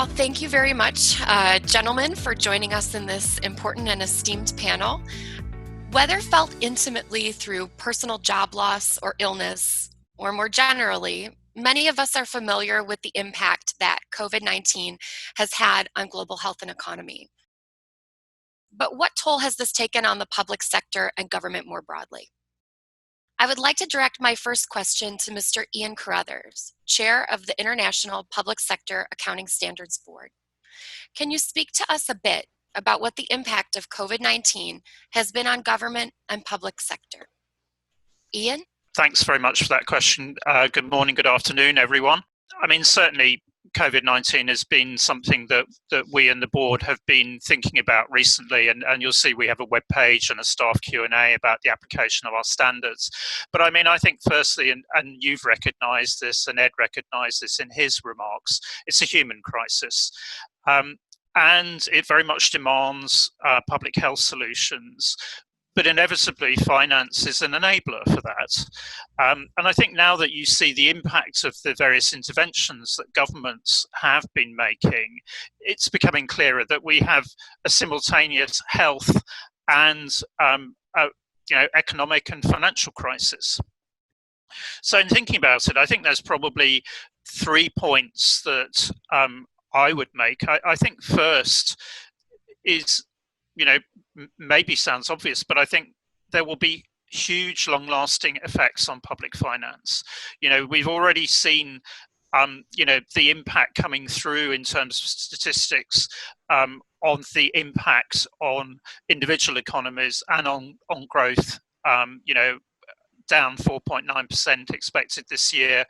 Well, thank you very much, gentlemen, for joining us in this important and esteemed panel. Whether felt intimately through personal job loss or illness, or more generally, many of us are familiar with the impact that COVID-19 has had on global health and economy. But what toll has this taken on the public sector and government more broadly? I would like to direct my first question to Mr. Ian Carruthers, Chair of the International Public Sector Accounting Standards Board. Can you speak to us a bit about what the impact of COVID-19 has been on government and public sector? Ian? Thanks very much for that question. Good morning, good afternoon, everyone. I mean, certainly COVID-19 has been something that we and the board have been thinking about recently, and you'll see we have a web page and a staff Q&A about the application of our standards. But I mean, I think firstly, and you've recognised this, and Ed recognised this in his remarks, it's a human crisis. And it very much demands public health solutions. But inevitably, finance is an enabler for that. And I think now that you see the impact of the various interventions that governments have been making, it's becoming clearer that we have a simultaneous health and economic and financial crisis. So in thinking about it, I think there's probably 3 points that I would make. I think first is, maybe sounds obvious, but I think there will be huge long-lasting effects on public finance. We've already seen, the impact coming through in terms of statistics on the impact on individual economies and on growth, down 4.9% expected this year.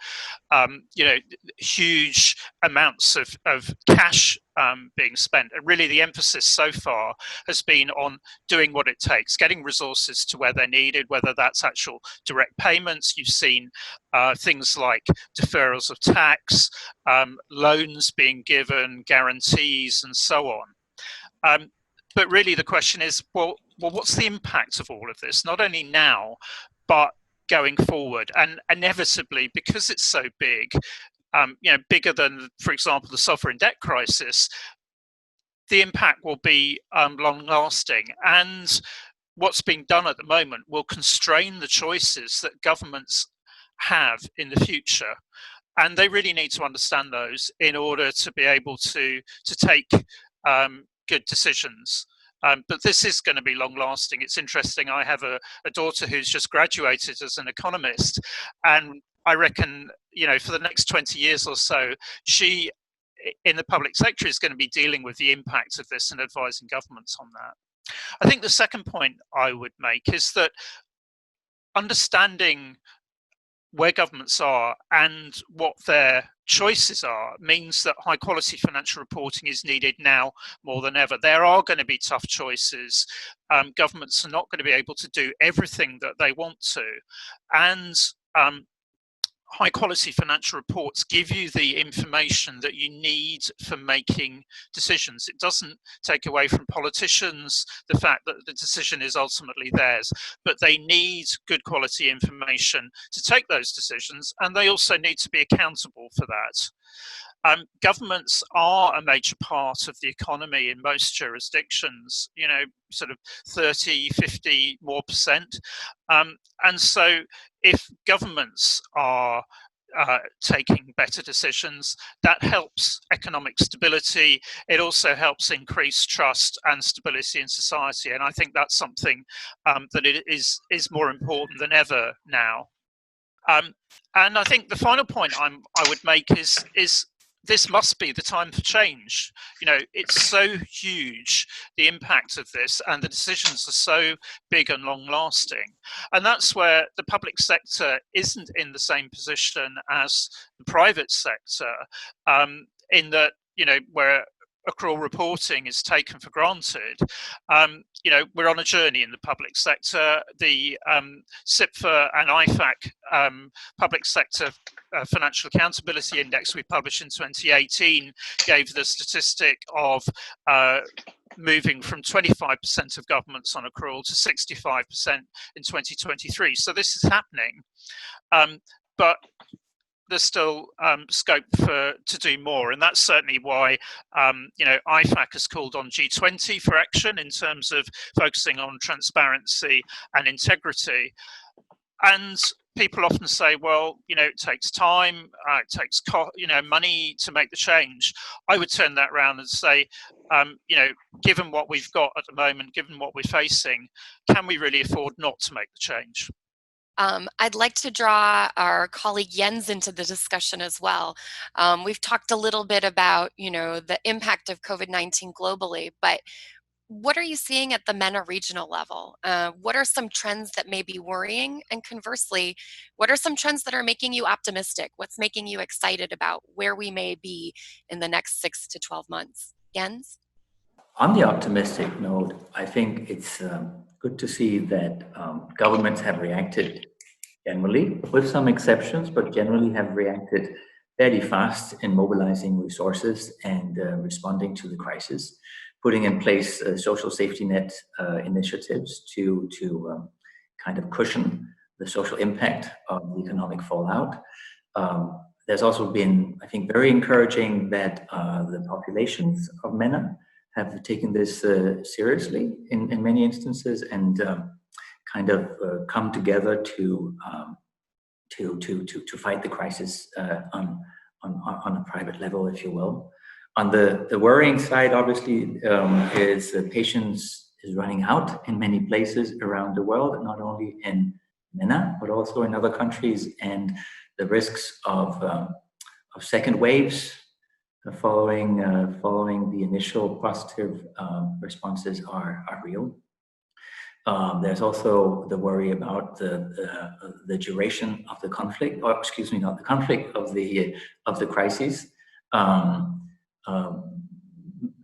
Huge amounts of cash being spent. And really the emphasis so far has been on doing what it takes, getting resources to where they're needed, whether that's actual direct payments. You've seen things like deferrals of tax, loans being given, guarantees, and so on. But really the question is, well, what's the impact of all of this? Not only now, but going forward. And inevitably, because it's so big, bigger than, for example, the sovereign debt crisis, the impact will be long lasting. And what's being done at the moment will constrain the choices that governments have in the future. And they really need to understand those in order to be able to take good decisions. But this is going to be long lasting. It's interesting. I have a daughter who's just graduated as an economist, and I reckon, for the next 20 years or so, she in the public sector is going to be dealing with the impact of this and advising governments on that. I think the second point I would make is that understanding where governments are and what their choices are means that high quality financial reporting is needed now more than ever. There are going to be tough choices. Governments are not going to be able to do everything that they want to. And high quality financial reports give you the information that you need for making decisions. It doesn't take away from politicians the fact that the decision is ultimately theirs, but they need good quality information to take those decisions, and they also need to be accountable for that. Governments are a major part of the economy in most jurisdictions, sort of 30, 50 more percent. And so if governments are taking better decisions, that helps economic stability. It also helps increase trust and stability in society. And I think that's something that it is more important than ever now. And I think the final point I would make is this must be the time for change. It's so huge, the impact of this, and the decisions are so big and long lasting. And that's where the public sector isn't in the same position as the private sector, in that, where accrual reporting is taken for granted. We're on a journey in the public sector. The SIPFA and IFAC Public Sector Financial Accountability Index we published in 2018 gave the statistic of moving from 25% of governments on accrual to 65% in 2023. So this is happening. But there's still scope to do more, and that's certainly why IFAC has called on G20 for action in terms of focusing on transparency and integrity. And people often say, well, it takes time, it takes money to make the change. I would turn that around and say, given what we've got at the moment, given what we're facing, can we really afford not to make the change? I'd like to draw our colleague Jens into the discussion as well. We've talked a little bit about, the impact of COVID-19 globally, but what are you seeing at the MENA regional level? What are some trends that may be worrying? And conversely, what are some trends that are making you optimistic? What's making you excited about where we may be in the next 6 to 12 months? Jens? On the optimistic note, I think it's good to see that governments have reacted generally, with some exceptions, but generally have reacted fairly fast in mobilizing resources and responding to the crisis, putting in place social safety net initiatives to kind of cushion the social impact of the economic fallout. There's also been, I think, very encouraging that the populations of MENA have taken this seriously in many instances and kind of come together to fight the crisis on a private level, if you will. On the worrying side, obviously, is patience is running out in many places around the world, not only in MENA, but also in other countries, and the risks of second waves following the initial positive responses are real. There's also the worry about the duration of the conflict, or excuse me, not the conflict, of the crisis.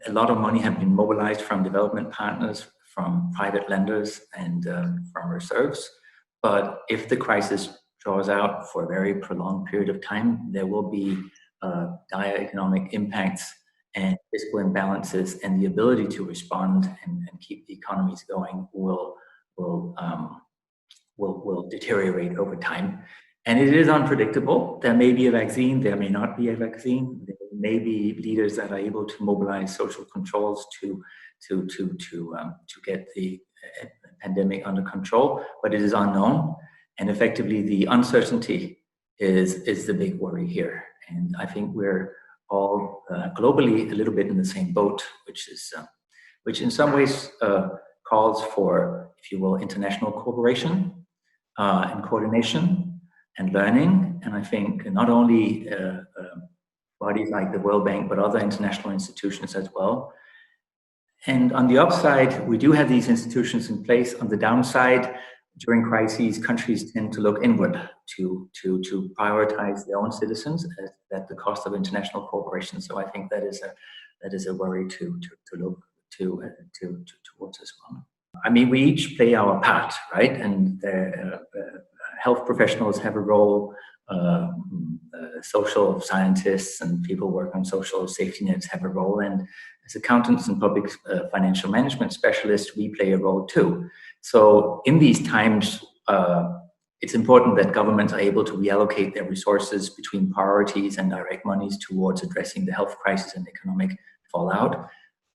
A lot of money have been mobilized from development partners, from private lenders, and from reserves. But if the crisis draws out for a very prolonged period of time, there will be dire economic impacts and fiscal imbalances, and the ability to respond and keep the economies going will deteriorate over time. And it is unpredictable. There may be a vaccine, there may not be a vaccine. There may be leaders that are able to mobilize social controls to get the pandemic under control, but it is unknown. And effectively, the uncertainty is the big worry here. And I think we're all globally a little bit in the same boat, which in some ways calls for, if you will, international cooperation and coordination and learning. And I think not only bodies like the World Bank, but other international institutions as well. And on the upside, we do have these institutions in place. On the downside, during crises, countries tend to look inward to prioritize their own citizens at the cost of international cooperation. So I think that is a worry to look towards as well. I mean, we each play our part, right? And health professionals have a role. Social scientists and people who work on social safety nets have a role, and as accountants and public financial management specialists, we play a role too. So in these times, it's important that governments are able to reallocate their resources between priorities and direct monies towards addressing the health crisis and economic fallout.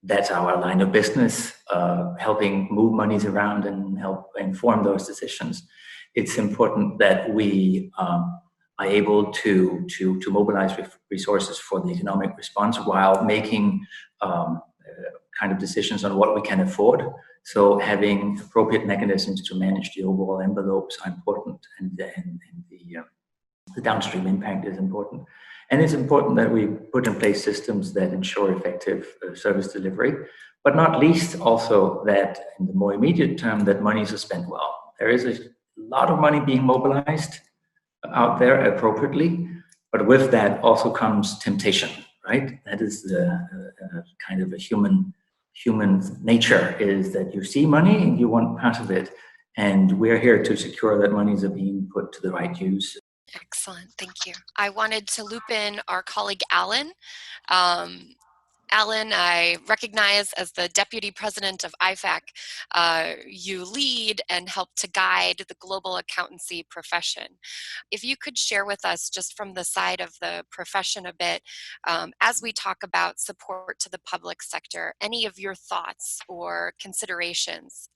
That's our line of business, helping move monies around and help inform those decisions. It's important that we are able to mobilize resources for the economic response while making kind of decisions on what we can afford. So having appropriate mechanisms to manage the overall envelopes are important, and the downstream impact is important. And it's important that we put in place systems that ensure effective service delivery, but not least also that in the more immediate term, that monies are spent well. There is a lot of money being mobilized out there appropriately, but with that also comes temptation, right? That is the kind of a human nature, is that you see money and you want part of it, and we're here to secure that monies are being put to the right use. Excellent, thank you. I wanted to loop in our colleague Alan. Alan, I recognize as the Deputy President of IFAC, you lead and help to guide the global accountancy profession. If you could share with us, just from the side of the profession a bit, as we talk about support to the public sector, any of your thoughts or considerations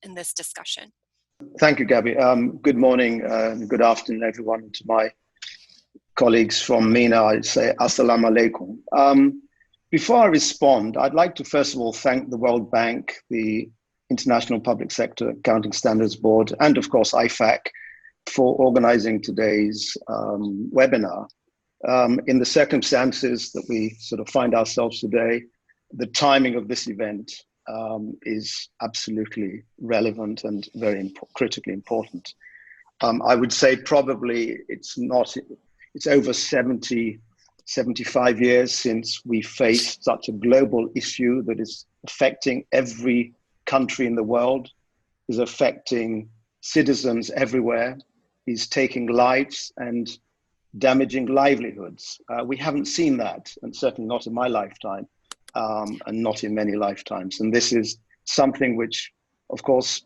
in this discussion? Thank you, Gabby. Good morning, good afternoon, everyone. To my colleagues from MENA, I'd say Assalamu alaikum. Before I respond, I'd like to first of all thank the World Bank, the International Public Sector Accounting Standards Board, and of course IFAC for organizing today's webinar. In the circumstances that we sort of find ourselves today, the timing of this event is absolutely relevant and very critically important. I would say probably it's over 75 years since we faced such a global issue that is affecting every country in the world, is affecting citizens everywhere, is taking lives and damaging livelihoods. We haven't seen that, and certainly not in my lifetime. And not in many lifetimes. And this is something which, of course,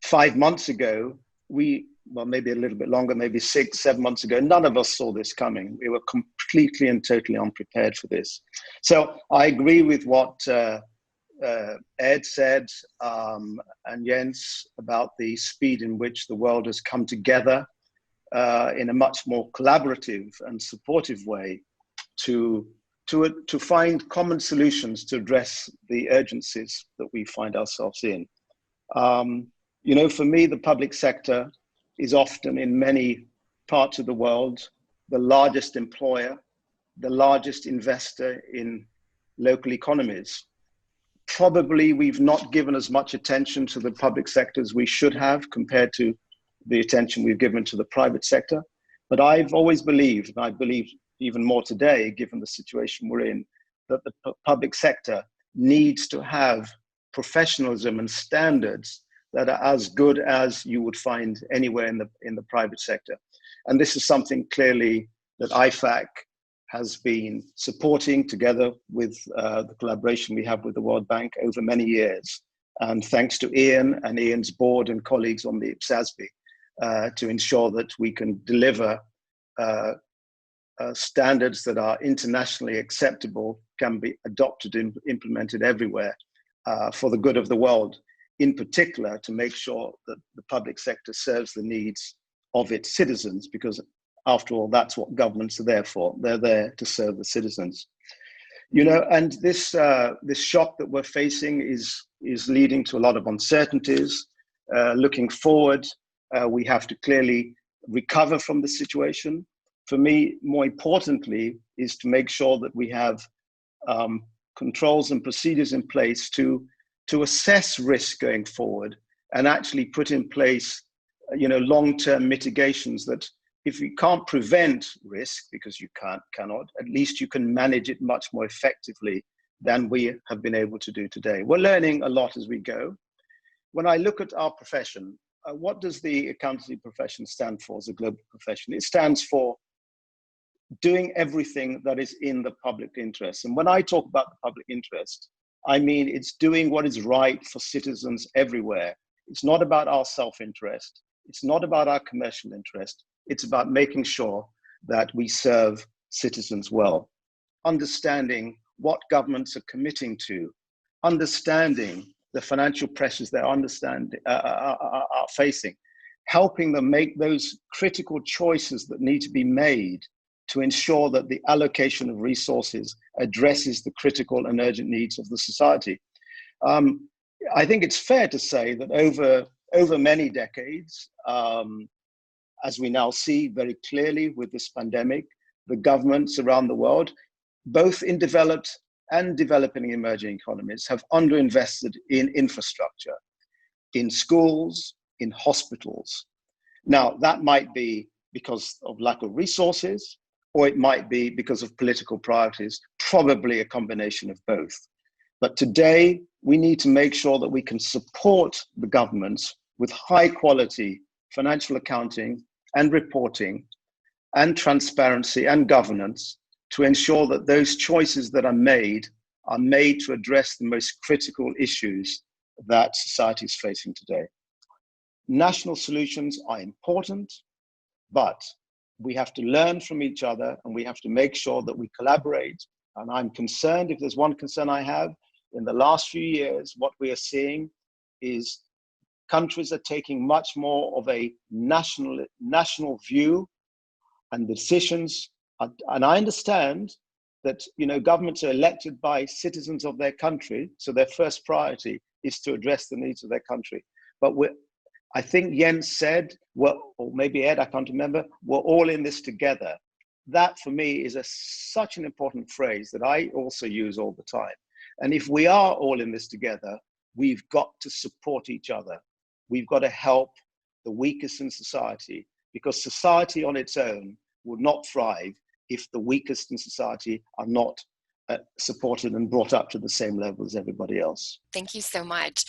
5 months ago, well, maybe a little bit longer, maybe 6, 7 months ago, none of us saw this coming. We were completely and totally unprepared for this. So I agree with what Ed said and Jens about the speed in which the world has come together in a much more collaborative and supportive way to find common solutions to address the urgencies that we find ourselves in. For me, the public sector is often in many parts of the world the largest employer, the largest investor in local economies. Probably we've not given as much attention to the public sector as we should have compared to the attention we've given to the private sector. But I've always believed, and I believe even more today, given the situation we're in, that the public sector needs to have professionalism and standards that are as good as you would find anywhere in the private sector. And this is something clearly that IFAC has been supporting together with the collaboration we have with the World Bank over many years. And thanks to Ian and Ian's board and colleagues on the IPSASB to ensure that we can deliver standards that are internationally acceptable, can be adopted and implemented everywhere for the good of the world, in particular to make sure that the public sector serves the needs of its citizens, because after all, that's what governments are there for. They're there to serve the citizens. And this shock that we're facing is leading to a lot of uncertainties. Looking forward, we have to clearly recover from the situation. For me, more importantly, is to make sure that we have controls and procedures in place to assess risk going forward and actually put in place, long-term mitigations that if you can't prevent risk, because you cannot, at least you can manage it much more effectively than we have been able to do today. We're learning a lot as we go. When I look at our profession, what does the accountancy profession stand for as a global profession? It stands for doing everything that is in the public interest. And when I talk about the public interest, I mean it's doing what is right for citizens everywhere. It's not about our self-interest. It's not about our commercial interest. It's about making sure that we serve citizens well, understanding what governments are committing to, understanding the financial pressures they're are facing, helping them make those critical choices that need to be made to ensure that the allocation of resources addresses the critical and urgent needs of the society. I think it's fair to say that over many decades, as we now see very clearly with this pandemic, the governments around the world, both in developed and developing emerging economies, have underinvested in infrastructure, in schools, in hospitals. Now, that might be because of lack of resources, or it might be because of political priorities, probably a combination of both. But today, we need to make sure that we can support the governments with high quality financial accounting and reporting and transparency and governance to ensure that those choices that are made are made to address the most critical issues that society is facing today. National solutions are important, but we have to learn from each other, and we have to make sure that we collaborate. And I'm concerned, if there's one concern I have, in the last few years, what we are seeing is countries are taking much more of a national view, and the decisions are, and I understand that, you know, governments are elected by citizens of their country, so their first priority is to address the needs of their country. But I think Jens said, well, or maybe Ed, I can't remember, we're all in this together. That for me is such an important phrase that I also use all the time. And if we are all in this together, we've got to support each other. We've got to help the weakest in society, because society on its own will not thrive if the weakest in society are not supported and brought up to the same level as everybody else. Thank you so much.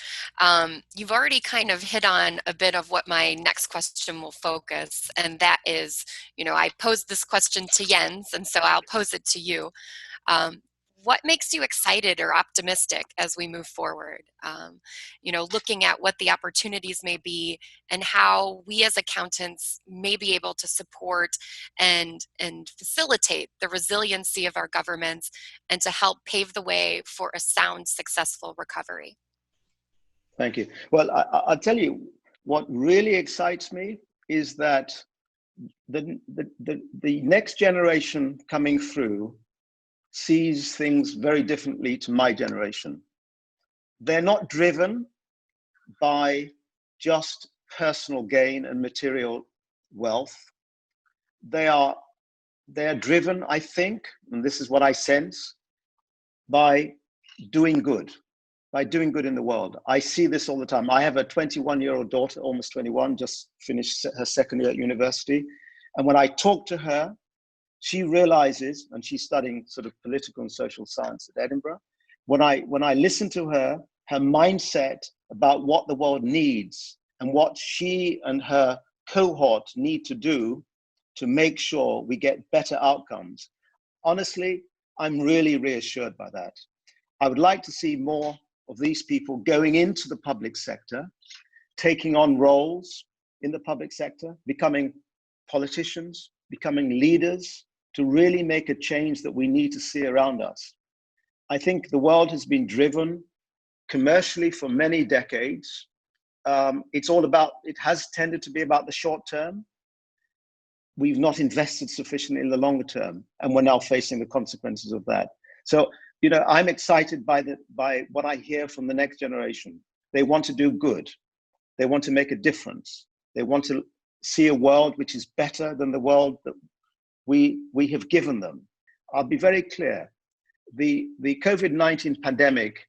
You've already kind of hit on a bit of what my next question will focus, and that is, you know, I posed this question to Jens, and so I'll pose it to you. What makes you excited or optimistic as we move forward? You know, looking at what the opportunities may be and how we as accountants may be able to support and facilitate the resiliency of our governments and to help pave the way for a sound, successful recovery. Thank you. Well, I'll tell you what really excites me is that the next generation coming through sees things very differently to my generation. They're not driven by just personal gain and material wealth. They are driven, I think, and this is what I sense, by doing good in the world. I see this all the time. I have a 21-year-old daughter, almost 21, just finished her second year at university. And when I talk to her, she realizes, and she's studying sort of political and social science at Edinburgh. When I listen to her, her mindset about what the world needs and what she and her cohort need to do to make sure we get better outcomes. Honestly, I'm really reassured by that. I would like to see more of these people going into the public sector, taking on roles in the public sector, becoming politicians, becoming leaders, to really make a change that we need to see around us. I think the world has been driven commercially for many decades. It has tended to be about the short term. We've not invested sufficiently in the longer term, and we're now facing the consequences of that. So, you know, I'm excited by what I hear from the next generation. They want to do good. They want to make a difference. They want to see a world which is better than the world that we have given them. I'll be very clear. The COVID-19 pandemic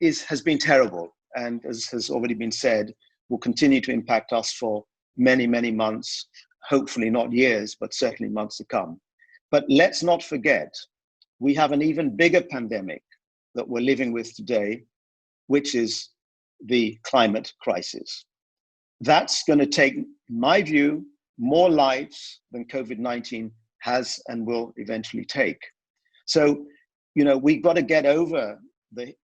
has been terrible, and as has already been said, will continue to impact us for many, many months, hopefully not years, but certainly months to come. But let's not forget, we have an even bigger pandemic that we're living with today, which is the climate crisis. That's going to take, in my view, more lives than COVID-19 has and will eventually take. So, you know, we've got to get over the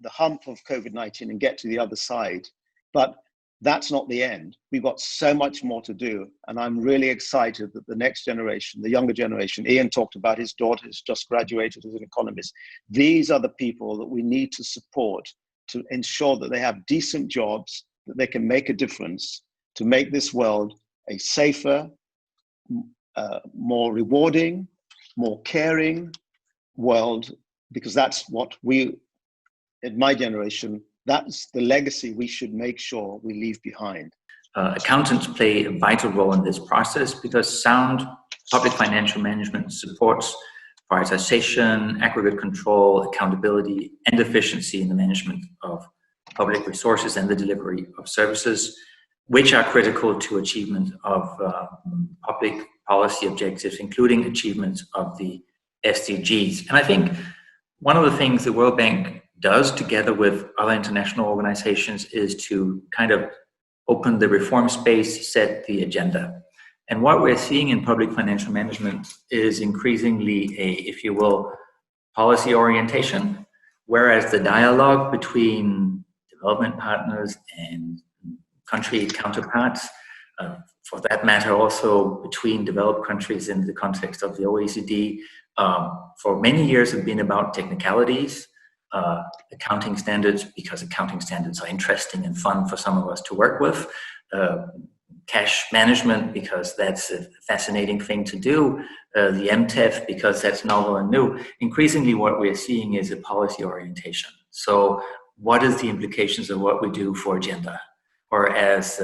hump of COVID-19 and get to the other side. But that's not the end. We've got so much more to do. And I'm really excited that the next generation, the younger generation, Ian talked about his daughter who's just graduated as an economist. These are the people that we need to support to ensure that they have decent jobs, that they can make a difference, to make this world a safer, more rewarding, more caring world, because that's what we, in my generation, that's the legacy we should make sure we leave behind. Accountants play a vital role in this process because sound public financial management supports prioritization, aggregate control, accountability, and efficiency in the management of public resources and the delivery of services, which are critical to achievement of public policy objectives, including achievement of the SDGs. And I think one of the things the World Bank does together with other international organizations is to kind of open the reform space, set the agenda. And what we're seeing in public financial management is increasingly a, if you will, policy orientation, whereas the dialogue between development partners and country counterparts, for that matter also between developed countries in the context of the OECD, for many years have been about technicalities, accounting standards, because accounting standards are interesting and fun for some of us to work with, cash management, because that's a fascinating thing to do, the MTEF, because that's novel and new. Increasingly, what we're seeing is a policy orientation. So what is the implications of what we do for agenda? Or as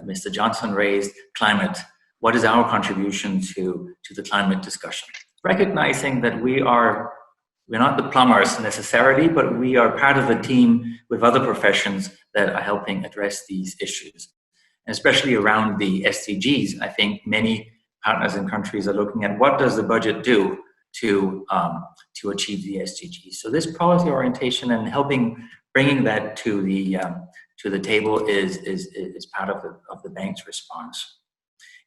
Mr. Johnson raised, climate. What is our contribution to the climate discussion? Recognizing that we're not the plumbers necessarily, but we are part of a team with other professions that are helping address these issues. And especially around the SDGs, I think many partners and countries are looking at what does the budget do to achieve the SDGs. So this policy orientation and bringing that to the table is part of the bank's response.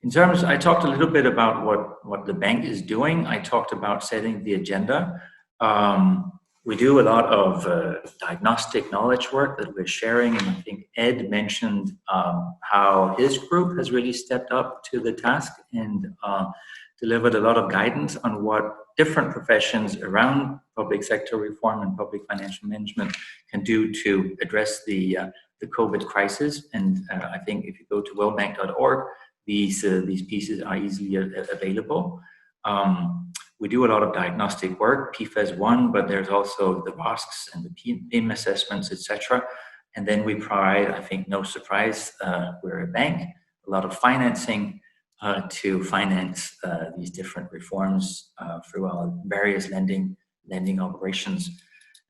In terms, I talked a little bit about what the bank is doing. I talked about setting the agenda. We do a lot of diagnostic knowledge work that we're sharing, and I think Ed mentioned how his group has really stepped up to the task and delivered a lot of guidance on what different professions around public sector reform and public financial management can do to address the COVID crisis. And I think if you go to worldbank.org, these pieces are easily available. We do a lot of diagnostic work, PFAS-1, but there's also the ROSCs and the PIM assessments, etc. And then we provide, I think no surprise, we're a bank, a lot of financing to finance these different reforms through our various lending operations.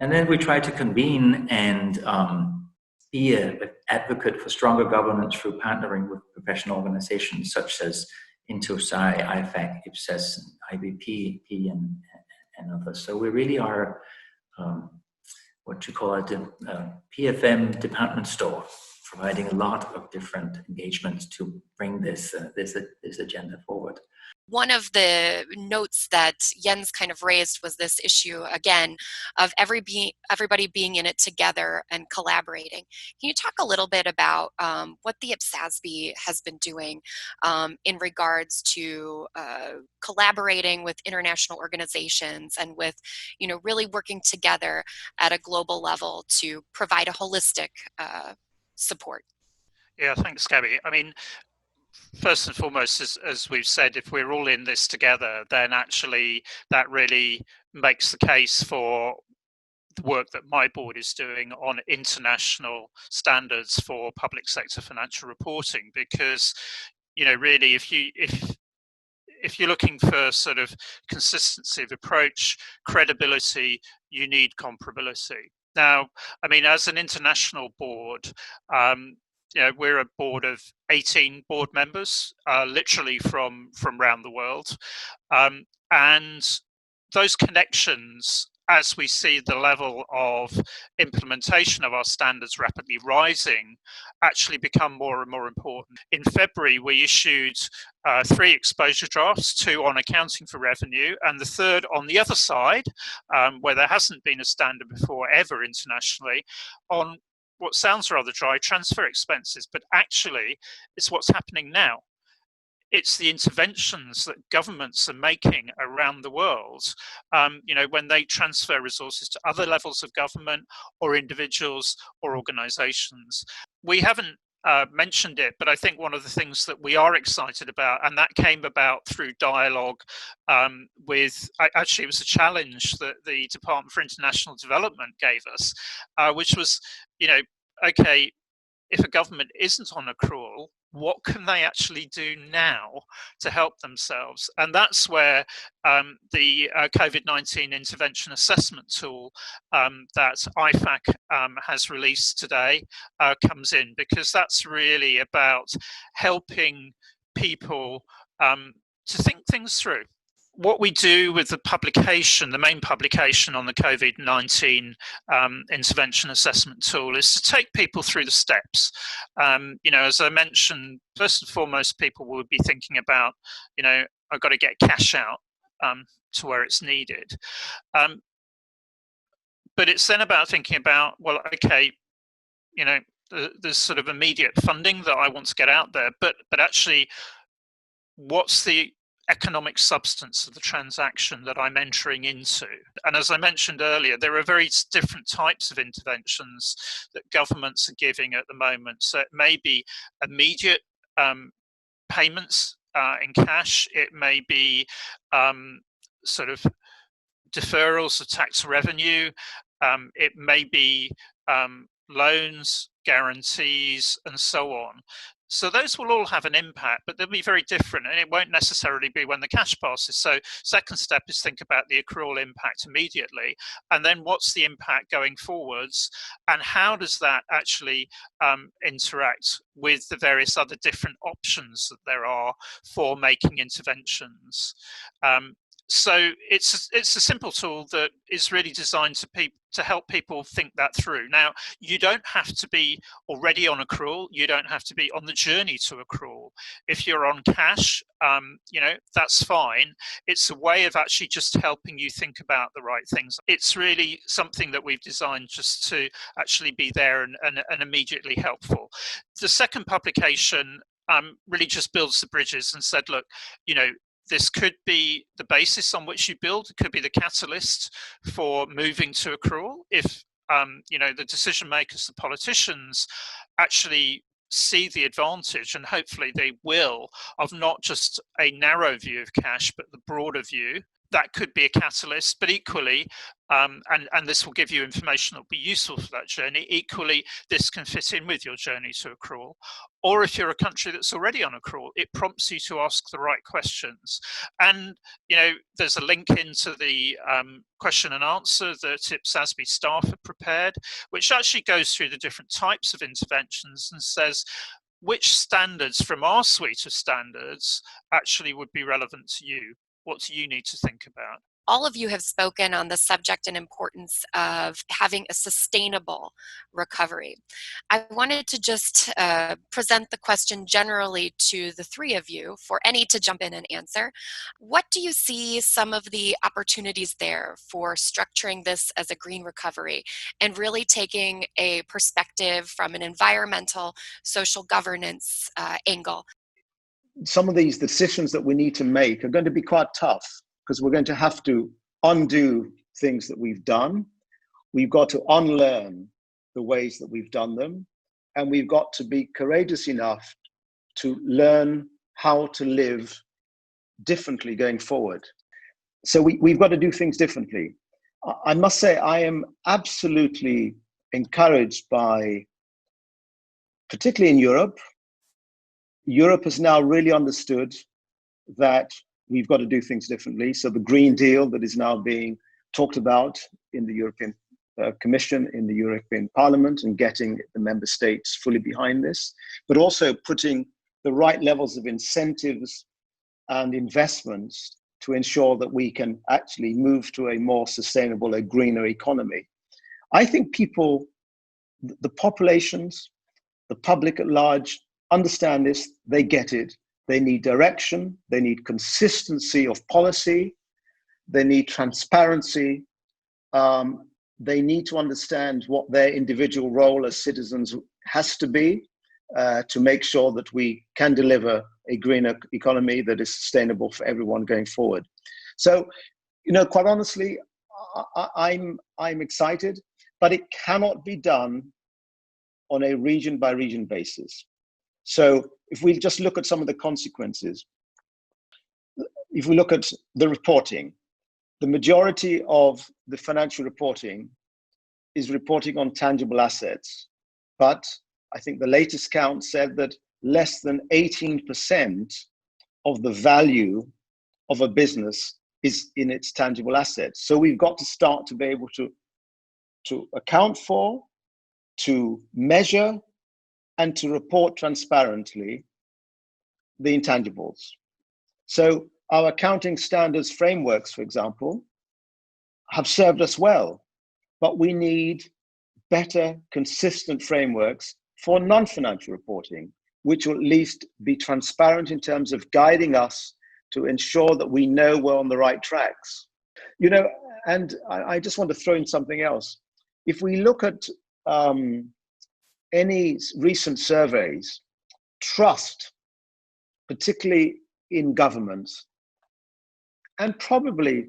And then we try to convene and be an advocate for stronger governance through partnering with professional organizations such as INTOSAI, IFAC, IPSASB, IBP, and others. So we really are what you call a PFM department store, providing a lot of different engagements to bring this agenda forward. One of the notes that Jens kind of raised was this issue, again, of everybody being in it together and collaborating. Can you talk a little bit about what the IPSASB has been doing in regards to collaborating with international organizations and with, really working together at a global level to provide a holistic support? Yeah, thanks, Gabby. I mean, first and foremost, as we've said, if we're all in this together, then actually that really makes the case for the work that my board is doing on international standards for public sector financial reporting. Because, really, if you're looking for sort of consistency of approach, credibility, you need comparability. Now, I mean, as an international board, we're a board of 18 board members, literally from around the world. And those connections, as we see the level of implementation of our standards rapidly rising, actually become more and more important. In February, we issued 3 exposure drafts, 2 on accounting for revenue, and the third on the other side, where there hasn't been a standard before ever internationally, on what sounds rather dry, transfer expenses, but actually it's what's happening now. It's the interventions that governments are making around the world, when they transfer resources to other levels of government or individuals or organizations. We haven't mentioned it, but I think one of the things that we are excited about, and that came about through dialogue actually it was a challenge that the Department for International Development gave us, which was, okay, if a government isn't on accrual, what can they actually do now to help themselves? And that's where the COVID-19 intervention assessment tool that IFAC has released today comes in, because that's really about helping people to think things through. What we do with the publication, the main publication on the COVID-19 intervention assessment tool, is to take people through the steps. As I mentioned, first and foremost, people will be thinking about, I've got to get cash out to where it's needed. But it's then about thinking about, well, okay, you know, there's sort of immediate funding that I want to get out there, but actually, what's the economic substance of the transaction that I'm entering into? And as I mentioned earlier, there are very different types of interventions that governments are giving at the moment. So it may be immediate payments in cash, it may be sort of deferrals of tax revenue, it may be loans, guarantees, and so on. So those will all have an impact, but they'll be very different, and it won't necessarily be when the cash passes. So second step is think about the accrual impact immediately, and then what's the impact going forwards, and how does that actually interact with the various other different options that there are for making interventions. So it's a simple tool that is really designed to help people think that through. Now, you don't have to be already on accrual. You don't have to be on the journey to accrual. If you're on cash, you know, that's fine. It's a way of actually just helping you think about the right things. It's really something that we've designed just to actually be there and immediately helpful. The second publication really just builds the bridges and said, look, you know, this could be the basis on which you build. It could be the catalyst for moving to accrual. If you know, the decision makers, the politicians, actually see the advantage, and hopefully they will, of not just a narrow view of cash, but the broader view. That could be a catalyst, but equally, and this will give you information that will be useful for that journey, equally, this can fit in with your journey to accrual. Or if you're a country that's already on accrual, it prompts you to ask the right questions. And, you know, there's a link into the question and answer that IPSASB staff have prepared, which actually goes through the different types of interventions and says, which standards from our suite of standards actually would be relevant to you? What do you need to think about? All of you have spoken on the subject and importance of having a sustainable recovery. I wanted to just present the question generally to the three of you for any to jump in and answer. What do you see some of the opportunities there for structuring this as a green recovery and really taking a perspective from an environmental, social governance angle? Some of these decisions that we need to make are going to be quite tough, because we're going to have to undo things that we've done. We've got to unlearn the ways that we've done them. And we've got to be courageous enough to learn how to live differently going forward. So we've got to do things differently. I must say, I am absolutely encouraged by, particularly in Europe, Europe has now really understood that we've got to do things differently. So the Green Deal that is now being talked about in the European Commission, in the European Parliament, and getting the member states fully behind this, but also putting the right levels of incentives and investments to ensure that we can actually move to a more sustainable, a greener economy. I think people, the populations, the public at large, understand this, they get it. They need direction, they need consistency of policy, they need transparency, they need to understand what their individual role as citizens has to be to make sure that we can deliver a greener economy that is sustainable for everyone going forward. So, you know, quite honestly, I'm excited, but it cannot be done on a region by region basis. So if we just look at some of the consequences, if we look at the reporting, the majority of the financial reporting is reporting on tangible assets. But I think the latest count said that less than 18% of the value of a business is in its tangible assets. So we've got to start to be able to account for, to measure, and to report transparently the intangibles. So our accounting standards frameworks, for example, have served us well, but we need better, consistent frameworks for non-financial reporting, which will at least be transparent in terms of guiding us to ensure that we know we're on the right tracks. You know, and I just want to throw in something else. if we look at any recent surveys, trust, particularly in governments, and probably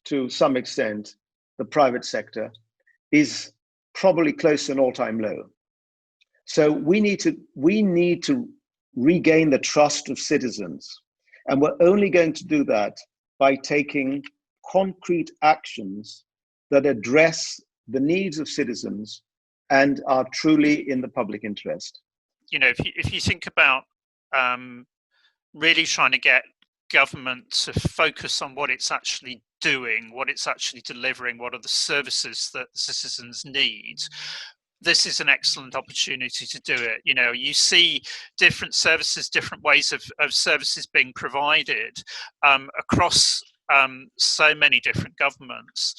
to some extent the private sector, is probably close to an all-time low. So we need to regain the trust of citizens, and we're only going to do that by taking concrete actions that address the needs of citizens and are truly in the public interest. You know, if you think about really trying to get government to focus on what it's actually doing, what it's actually delivering, what are the services that citizens need, this is an excellent opportunity to do it. You know, you see different services, different ways of services being provided across so many different governments.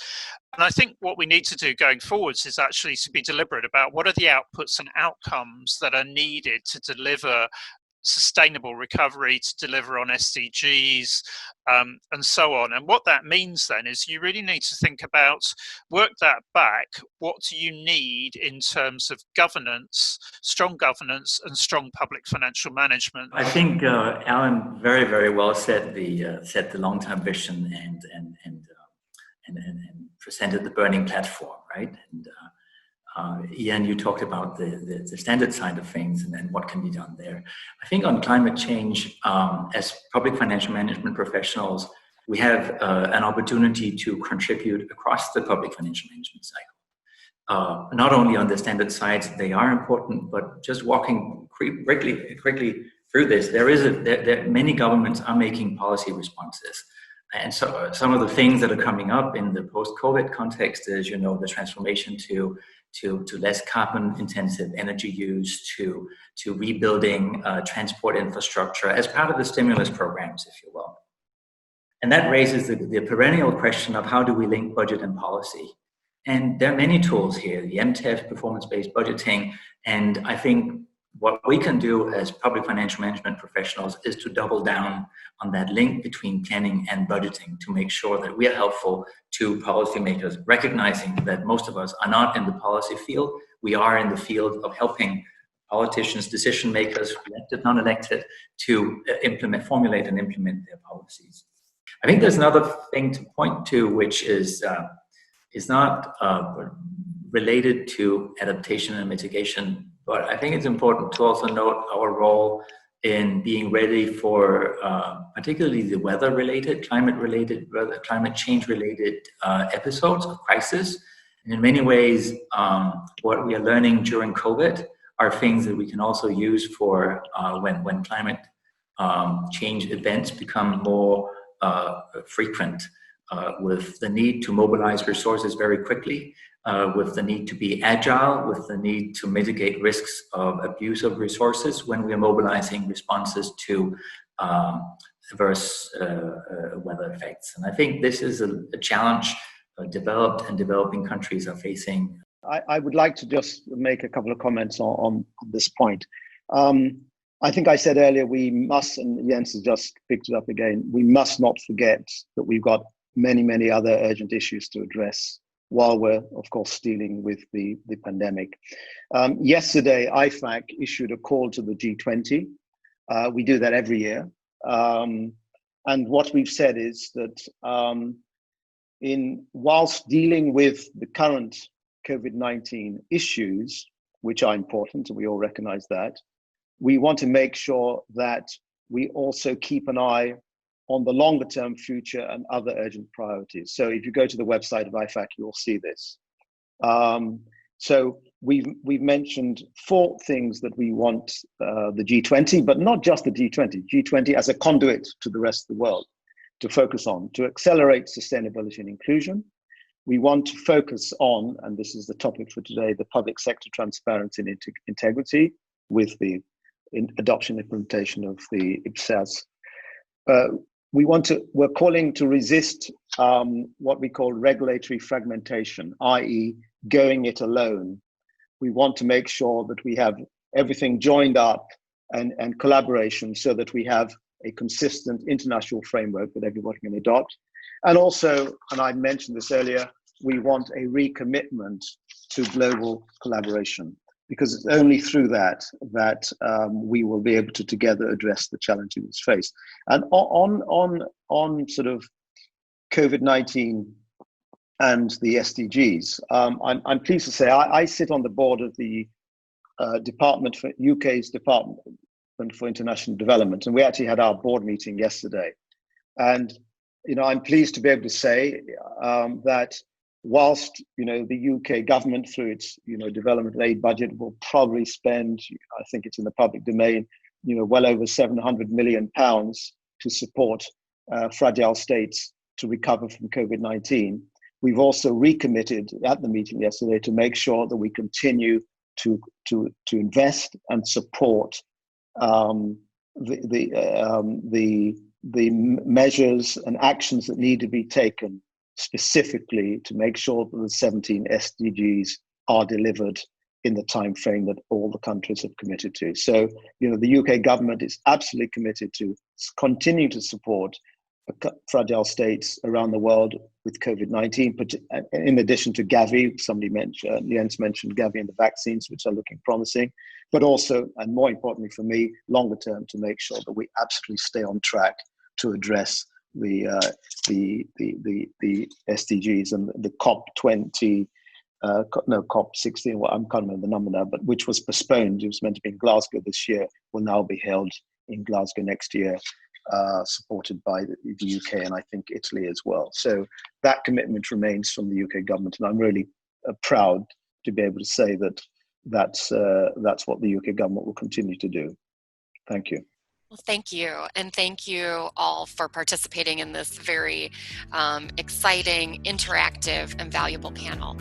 And I think what we need to do going forwards is actually to be deliberate about what are the outputs and outcomes that are needed to deliver sustainable recovery, to deliver on SDGs, and so on. And what that means then is you really need to think about, work that back, what do you need in terms of governance, strong governance and strong public financial management? I think Alan very, very well said the long-term vision and presented the burning platform, right? And Ian, you talked about the standard side of things and what can be done there. I think on climate change, as public financial management professionals, we have an opportunity to contribute across the public financial management cycle. Not only on the standard sides, they are important, but just walking quickly through this, there many governments are making policy responses. And so some of the things that are coming up in the post-COVID context is, you know, the transformation to less carbon-intensive energy use, to rebuilding transport infrastructure as part of the stimulus programs, if you will. And that raises the perennial question of how do we link budget and policy? And there are many tools here, the MTEF, performance-based budgeting, and I think what we can do as public financial management professionals is to double down on that link between planning and budgeting to make sure that we are helpful to policymakers, recognizing that most of us are not in the policy field. We are in the field of helping politicians, decision makers, elected, non-elected, to formulate and implement their policies. I think there's another thing to point to, which is not related to adaptation and mitigation, but I think it's important to also note our role in being ready for particularly the weather-related, climate change-related episodes of crisis. And in many ways, what we are learning during COVID are things that we can also use for when climate change events become more frequent, with the need to mobilize resources very quickly, with the need to be agile, with the need to mitigate risks of abuse of resources when we are mobilizing responses to adverse weather effects. And I think this is a challenge developed and developing countries are facing. I would like to just make a couple of comments on this point. I think I said earlier, we must, and Jens has just picked it up again, we must not forget that we've got many, many other urgent issues to address while we're, of course, dealing with the pandemic. Yesterday, IFAC issued a call to the G20. We do that every year. And what we've said is that whilst dealing with the current COVID-19 issues, which are important, and we all recognize that, we want to make sure that we also keep an eye on the longer term future and other urgent priorities. So if you go to the website of IFAC, you'll see this. So we've mentioned 4 things that we want the G20, but not just the G20 as a conduit to the rest of the world to focus on, to accelerate sustainability and inclusion. We want to focus on, and this is the topic for today, the public sector transparency and integrity with the adoption and implementation of the IPSASB. We're calling to resist what we call regulatory fragmentation, i.e. going it alone. We want to make sure that we have everything joined up and collaboration so that we have a consistent international framework that everybody can adopt. And also, and I mentioned this earlier, we want a recommitment to global collaboration, because it's only through that we will be able to together address the challenges we face. And on sort of COVID-19 and the SDGs, I'm pleased to say I sit on the board of the UK's Department for International Development, and we actually had our board meeting yesterday. And I'm pleased to be able to say that whilst the UK government through its development aid budget will probably spend, I think it's in the public domain, well over £700 million to support fragile states to recover from COVID-19. We've also recommitted at the meeting yesterday to make sure that we continue to invest and support the measures and actions that need to be taken specifically to make sure that the 17 SDGs are delivered in the time frame that all the countries have committed to. So, the UK government is absolutely committed to continue to support fragile states around the world with COVID-19, in addition to Gavi. Jens mentioned Gavi and the vaccines, which are looking promising, but also, and more importantly for me, longer term, to make sure that we absolutely stay on track to address the SDGs and the COP16. Well, I can't remember the number now, but which was postponed. It was meant to be in Glasgow this year, will now be held in Glasgow next year, supported by the UK and I think Italy as well. So that commitment remains from the UK government, and I'm really proud to be able to say that that's what the UK government will continue to do. Thank you. Well, thank you. And thank you all for participating in this very exciting, interactive, and valuable panel.